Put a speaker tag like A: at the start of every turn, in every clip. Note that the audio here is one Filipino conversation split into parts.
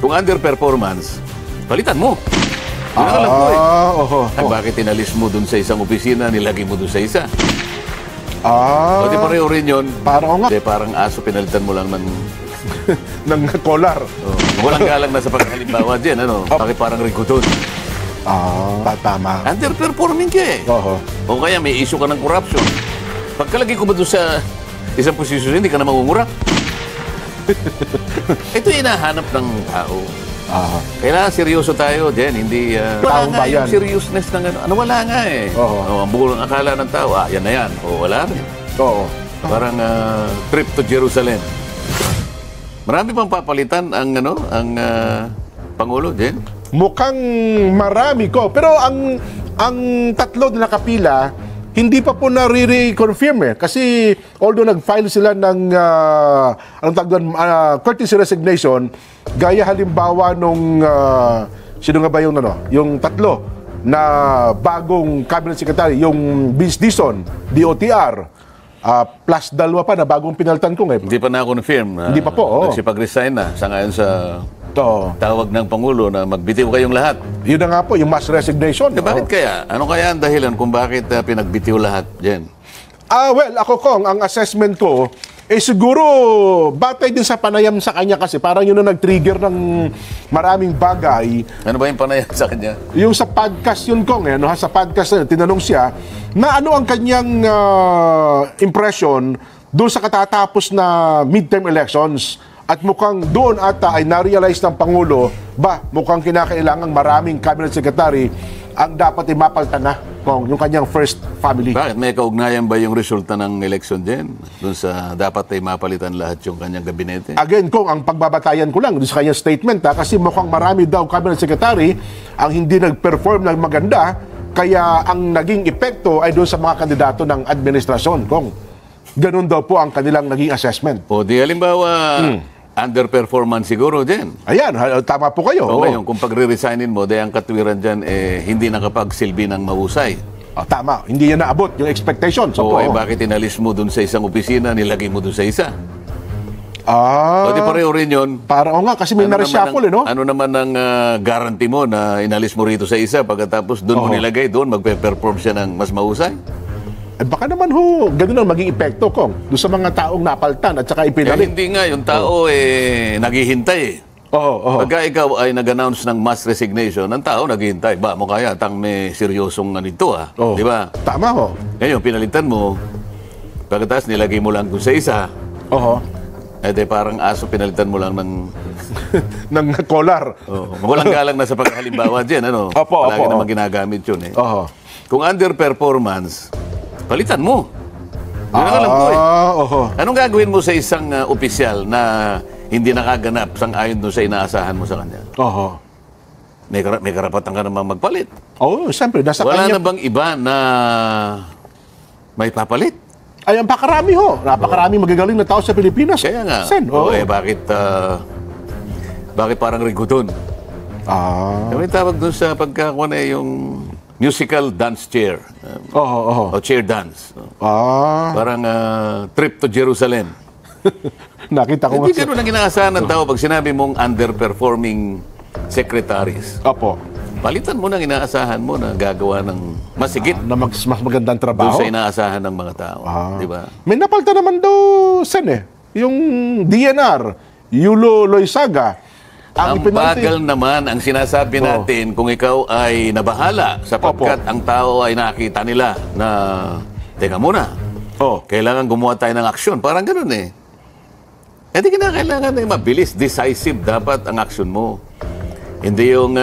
A: Kung underperformance, palitan mo. Yun ang alam ko eh. Ay, bakit inalis mo dun sa isang opisina, nilagay mo dun sa isa? O di pareho rin yun.
B: Parang nga.
A: Parang aso, pinalitan mo lang ng
B: ng collar.
A: Walang galang na sa paghalimbawa dyan, ano? Bakit parang riguton?
B: Tama.
A: Underperforming ka eh. O kaya may issue ka ng corruption. Pagkalagay ko ba doon sa isang posisyon, hindi ka na mangungurap? Ito hinahanap ng tao. Kailangan seryoso tayo din, hindi wala nga yung seriousness ng ano, wala nga eh. Ang buong akala ng tao, yan na yan. O wala rin. Parang trip to Jerusalem. Marami pang papalitan ang Pangulo din.
B: Mukhang marami ko. Pero ang tatlo na nakapila, hindi pa po na-reconfirm eh. Kasi although nag-file sila ng courtesy resignation, gaya halimbawa nung sino nga ba yung tatlo na bagong cabinet secretary, yung Vince Dizon, DOTR, plus dalawa pa na bagong pinalitan ko ngayon.
A: Hindi pa na-confirm.
B: Hindi pa po,
A: nagsipag-resign na sa ngayon sa tawag ng Pangulo na magbitiw kayong lahat.
B: Yun na nga po, yung mass resignation.
A: Bakit kaya? Ano kaya ang dahilan kung bakit pinagbitiw lahat dyan?
B: Well, ako Kong, ang assessment ko, siguro, batay din sa panayam sa kanya kasi parang yun na nag-trigger ng maraming bagay.
A: Ano ba yung panayam sa kanya?
B: Yung sa podcast yun, Kong, sa podcast na tinanong siya, na ano ang kanyang impression doon sa katatapos na midterm elections. At mukhang doon ata ay na-realize ng Pangulo, mukhang kinakailangan maraming cabinet secretary ang dapat mapalitan na kung yung kanyang first family.
A: Bakit? May kaugnayan ba yung resulta ng election din? Doon sa dapat ay mapalitan lahat yung kanyang gabinete?
B: Again, Kung, ang pagbabatayan ko lang doon sa kanyang statement, kasi mukhang marami daw cabinet secretary ang hindi nag-perform ng maganda, kaya ang naging epekto ay doon sa mga kandidato ng administrasyon, Kong. Ganun daw po ang kanilang naging assessment.
A: O di halimbawa, underperformance siguro din.
B: Ayan, tama po kayo.
A: Ngayon, kung pagre-resignin mo, ang katwiran dyan, hindi nakapagsilbi ng mahusay.
B: Tama, hindi yan naabot yung expectations.
A: Bakit inalis mo dun sa isang opisina, nilagay mo dun sa isa? O di pareho rin yun.
B: Parang nga, kasi may na-reshuffle,
A: Ano naman ang guarantee mo na inalis mo rito sa isa, pagkatapos dun mo nilagay, doon magpe-perform siya ng mas mahusay?
B: Baka naman ganun ang maging epekto, Kong, doon sa mga taong napaltan at saka ipinalit.
A: Hindi nga, yung tao naghihintay Pagka ikaw ay nag-announce ng mass resignation, ang tao naghihintay. Mo kaya, may seryosong ganito di ba?
B: Tama
A: Ngayon, pinalitan mo, pagkatapos nilagay mo lang kung sa isa, parang aso, pinalitan mo lang ng
B: ng collar.
A: Walang galang na sa paghalimbawa dyan, Palagi naman ginagamit yun Kung underperformance, palitan mo. Yun ang alam ko Anong gagawin mo sa isang opisyal na hindi nakaganap sang-ayon doon sa inaasahan mo sa kanya? May karapatan ka namang magpalit.
B: Siyempre.
A: Wala na bang iba na may papalit?
B: Ay, ang pakarami Napakarami magagaling na tao sa Pilipinas.
A: Kaya nga. Bakit parang riguton? May tawag doon sa pagkakuha yung musical dance chair. O chair dance. Parang trip to Jerusalem.
B: Nakita ko
A: Hindi ganun ang inaasahan ng tao pag sinabi mong underperforming secretaries. Palitan mo ng inaasahan mo na gagawa ng masigit
B: na mas magandang trabaho
A: doon sa inaasahan ng mga tao. Di ba?
B: May napalta naman daw, Sen, yung DNR, Yulo Loizaga.
A: Ang bagal naman ang sinasabi natin kung ikaw ay nabahala sapagkat ang tao ay nakita nila na teka muna, kailangan gumawa tayo ng aksyon. Parang ganun di kailangan mabilis, decisive dapat ang aksyon mo. Hindi yung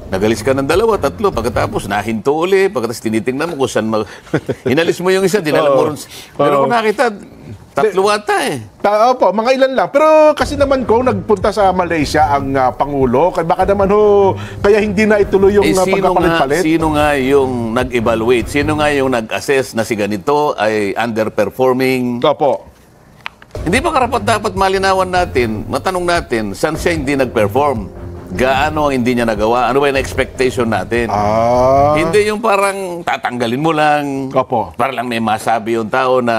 A: nagalis ka ng 2, 3, pagkatapos nahinto uli, pagkatapos tinitingnan mo kung saan inalis mo yung isa, dinala mo rin. Pero kung nakita, 3 ata
B: mga ilan lang. Pero kasi naman nagpunta sa Malaysia ang Pangulo, baka naman kaya hindi na ituloy yung pagkapalit-palit.
A: Sino nga yung nag-evaluate? Sino nga yung nag-assess na si ganito ay underperforming? Hindi ba dapat malinawan natin, matanong natin, saan siya hindi nag-perform? Gaano ang hindi niya nagawa? Ano ba yung expectation natin? Hindi yung parang tatanggalin mo lang. Para lang may masabi yung tao na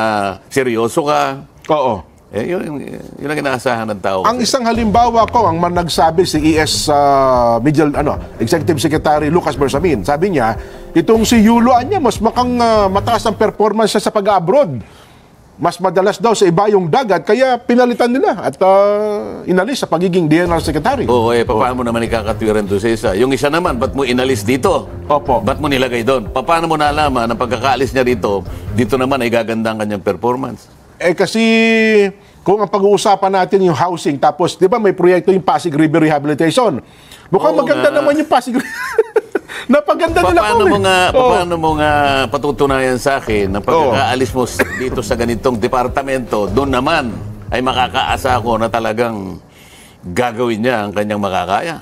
A: seryoso ka. Yun ang inaasahan ng tao.
B: Ang isang halimbawa ko, ang nagsabi si ES Executive Secretary Lucas Bersamin, sabi niya, itong si Yulo niya, mas makang mataas ang performance siya sa pag-abroad. Mas madalas daw sa iba yung dagat, kaya pinalitan nila at inalis sa pagiging DNR Secretary.
A: Oo, paano mo naman ikakatwiran doon sa isa? Yung isa naman, ba't mo inalis dito?
B: Opo.
A: Ba't mo nilagay doon? Paano mo nalaman na pagkakaalis niya dito naman ay gaganda ang kanyang performance?
B: Kasi kung ang pag-uusapan natin yung housing, tapos di ba may proyekto yung Pasig River Rehabilitation. Mukhang maganda naman yung Pasig River. Napaganda nila ko.
A: Paano mo nga patutunayan sa akin na pagkakaalis mo dito sa ganitong departamento, doon naman ay makakaasa ako na talagang gagawin niya ang kanyang makakaya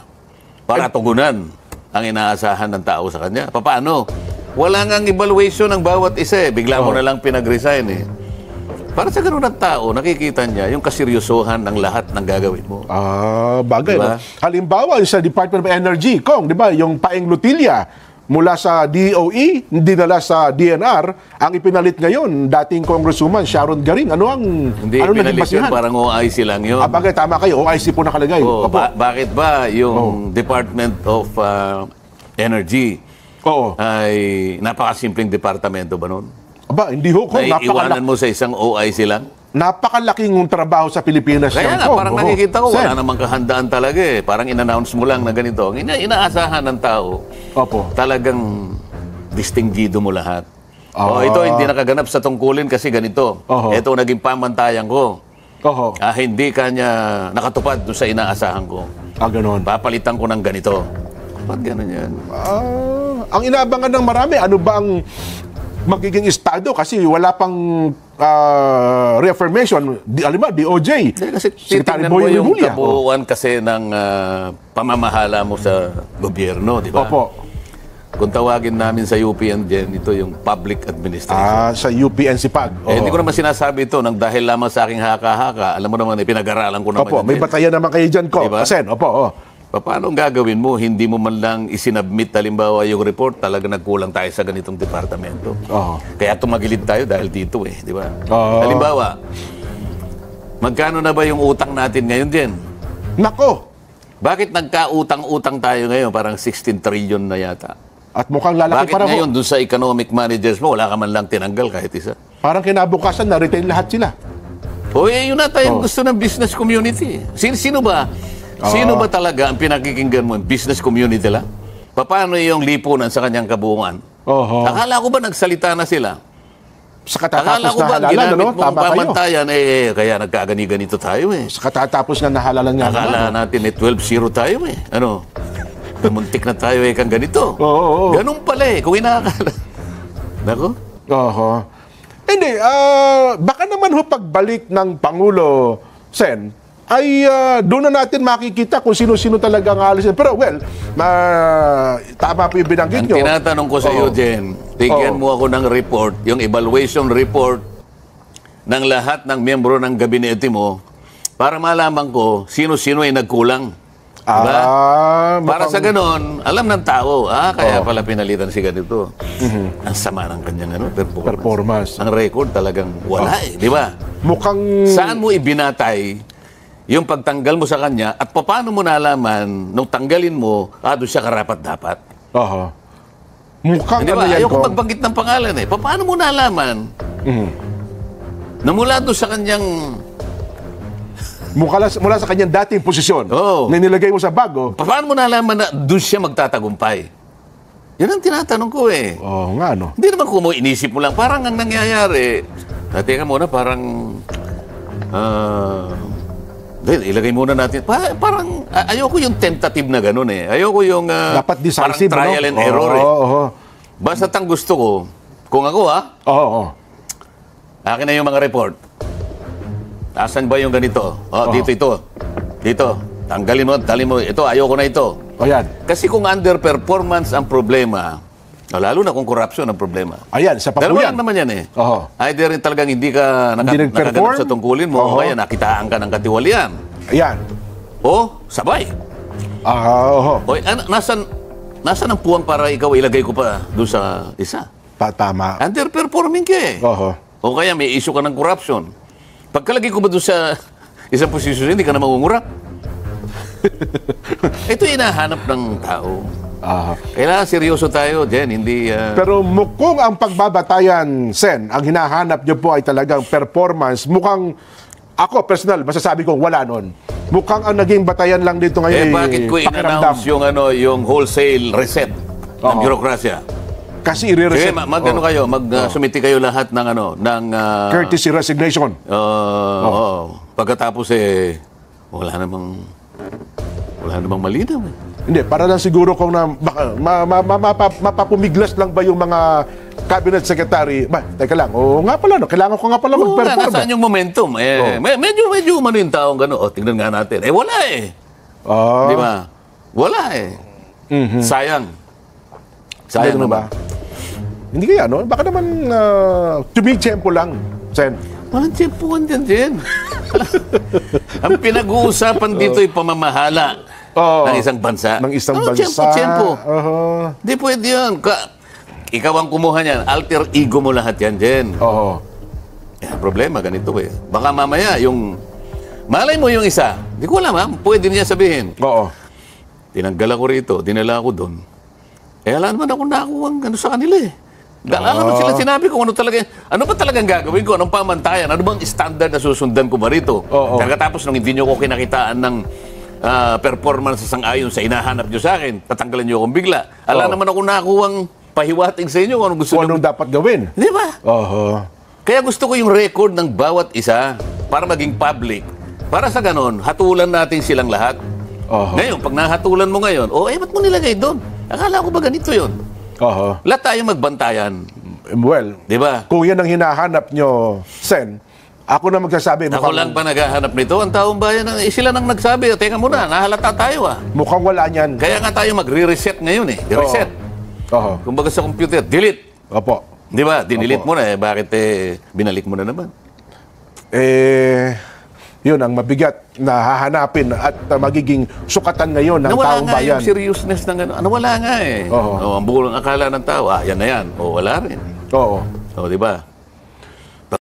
A: para tugunan ang inaasahan ng tao sa kanya. Paano? Wala ngang evaluation ng bawat isa. Bigla mo na lang pinag-resign Para sa ganun ng tao, nakikita niya yung kaseryosohan ng lahat ng gagawin mo.
B: Bagay. Diba? No? Halimbawa, sa Department of Energy, Kong, di ba, yung Paeng Lutilla, mula sa DOE, dinala sa DNR, ang ipinalit ngayon, dating Congresswoman Sharon Garing. Ano
A: pinalit yun, parang OIC lang yun.
B: Bagay, tama kayo, OIC po nakalagay.
A: Bakit ba yung Department of Energy ay napakasimpleng departamento ba nun?
B: Hindi ho, Kong.
A: Iwanan mo sa isang OIC lang?
B: Napakalaking trabaho sa Pilipinas.
A: Kaya nga, parang nakikita ko, wala namang kahandaan talaga Parang in-announce mo lang na ganito. Inaasahan ng tao, talagang distinggido mo lahat. Ito hindi nakaganap sa tungkulin kasi ganito. Ito naging pamantayan ko. Hindi kanya nakatupad doon sa inaasahan ko.
B: Ganon.
A: Papalitan ko ng ganito. Ba't ganon yan?
B: Ang inaabangan ng marami, ano ba ang magiging estado kasi wala pang reaffirmation. DOJ.
A: Kasi titignan mo yung kabuuan kasi ng pamamahala mo sa gobyerno, di ba?
B: Opo.
A: Kung tawagin namin sa UPN dyan, ito yung public administration.
B: Sa UPN-SIPAG.
A: Hindi ko naman sinasabi ito nang dahil lamang sa aking haka-haka. Alam mo naman, pinag-aralan ko naman.
B: May batayan naman kayo dyan, ko.
A: Diba? Paano ang gagawin mo? Hindi mo man lang isinabmit halimbawa yung report, talaga nagkulang tayo sa ganitong departamento. Kaya tumagilid tayo dahil dito di ba? Halimbawa, magkano na ba yung utang natin ngayon din?
B: Nako!
A: Bakit nagka-utang-utang tayo ngayon? Parang 16 trillion na yata.
B: At mukhang lalaki
A: Bakit ngayon doon sa economic managers mo, wala ka man lang tinanggal kahit isa?
B: Parang kinabukasan, na-retain lahat sila.
A: Yun na tayong gusto ng business community. Sino ba? Sino ba talaga ang pinakikinggan mo? Business community lang? Paano yung lipunan sa kanyang kabuuan? Akala ko ba nagsalita na sila?
B: Sa katatapos na halalan,
A: ginamit mong pamantayan, kaya nagkagani-ganito tayo
B: Sa katatapos na nahalalan nga.
A: Akala natin 12-0 tayo Muntik na tayo kang ganito. Ganun pala kung inaakala. Nako?
B: Hindi, baka naman pagbalik ng Pangulo, Sen, ay doon na natin makikita kung sino-sino talaga ang aalisin. Pero tama po yung binanggit nyo.
A: Ang tinatanong ko sa iyo, Jen, tigyan mo ako ng report, yung evaluation report ng lahat ng miyembro ng gabinete mo para malaman ko sino-sino ay nagkulang. Diba? Para sa ganon, alam ng tao, kaya pala pinalitan si ganito. Ang sama ng kanyang performance. Ang record talagang wala di ba?
B: Mukhang...
A: Saan mo ibinatay yung pagtanggal mo sa kanya at paano mo nalaman nung tanggalin mo, doon siya karapat-dapat?
B: Mukhang
A: diba? Ayoko magbanggit ng pangalan Paano mo nalaman na mula doon sa kanyang...
B: Mula sa kanyang dating posisyon na nilagay mo sa bago.
A: Paano mo nalaman na doon siya magtatagumpay? Yan ang tinatanong ko Hindi naman kung inisip mo lang. Parang ang nangyayari, teka muna, parang ilagay muna natin. Parang ayoko yung tentative na gano'n Ayoko yung
B: dapat decisive,
A: parang trial and error Basta't ang gusto ko, kung ako akin na yung mga report. Asan ba yung ganito? Dito. Tanggalin mo, ito, ayoko na ito. Kasi kung underperformance ang problema, lalo na kung corruption ang problema.
B: Sa papuyan.
A: Dalawa lang naman yan Either talagang hindi ka nakaganap sa tungkulin mo, o kaya nakitaan ka ng katiwalian. Sabay. Nasaan ang puwang para ikaw ilagay ko pa doon sa isa?
B: Tama.
A: Underperforming ka O kaya may issue ka ng corruption. Pagkalagay ko ba doon sa isang posisyon, hindi ka na mangungurap? Ito hinahanap ng tao. Kailangan seryoso tayo, Jen, hindi...
B: Pero kung ang pagbabatayan, Sen, ang hinahanap niyo po ay talagang performance, mukhang, ako personal, masasabi kong wala nun. Mukhang ang naging batayan lang dito ngayon
A: bakit ko in-announce yung wholesale reset ng bürokrasya?
B: Kasi i-reset.
A: Kayo, sumiti kayo lahat ng
B: courtesy resignation.
A: Pagkatapos wala namang malinaw.
B: Hindi, para lang siguro kung mapapumiglas lang ba yung mga cabinet secretary. Teka lang, nga pala, kailangan ko nga pala mag-perform.
A: Nasaan yung momentum? Medyo umano yung taong gano'n. Tingnan nga natin. Wala Di ba? Wala Sayang. Sayang
B: ba? Hindi kaya, no? Baka naman tumitsempo lang, Sen.
A: Walang tsempuhan dyan, Jen. Ang pinag-uusapan dito ay pamamahala ng isang bansa.
B: Ng isang bansa.
A: Tsempo. Hindi pwede yun. Ikaw ang kumuha niyan. Alter ego mo lahat yan, Jen. Problema, ganito Baka mamaya, malay mo yung isa. Hindi ko alam, pwede niya sabihin. Tinanggal ako rito, dinala ako doon. Alam naman ako nakuha sa kanila Alam sila sinabi ko ano ba talagang gagawin ko? Anong pamantayan? Ano bang standard na susundan ko ba rito? Pagkatapos nung hindi nyo ko kinakitaan ng performance sang-ayon sa hinahanap nyo sa akin, tatanggalan nyo akong bigla. Alam naman ako nakuhang pahiwating sa inyo kung anong gusto
B: anong dapat gawin.
A: Di ba? Kaya gusto ko yung record ng bawat isa para maging public. Para sa ganon, hatulan natin silang lahat. Ngayon, pag nahatulan mo ngayon, ba't mo nilagay doon? Akala ko ba ganito yun? Lahat tayo magbantayan.
B: Well,
A: di ba?
B: Kung yan ang hinahanap nyo, Sen, ako na magsasabi.
A: Ako lang pa naghahanap nito. Ang taong bayan, sila nang nagsabi, teka muna, nahalata tayo
B: Mukhang wala niyan.
A: Kaya nga tayo magre-reset ngayon I-reset. Kumbaga sa computer, delete. Di ba? Dinilit mo na Bakit binalik mo na naman?
B: Yun ang mabigat na hahanapin at magiging sukatan ngayon ng taong bayan.
A: Nawala nga yung seriousness ng wala nga Ang bulong akala ng tao, yan na yan. Wala rin. Di ba?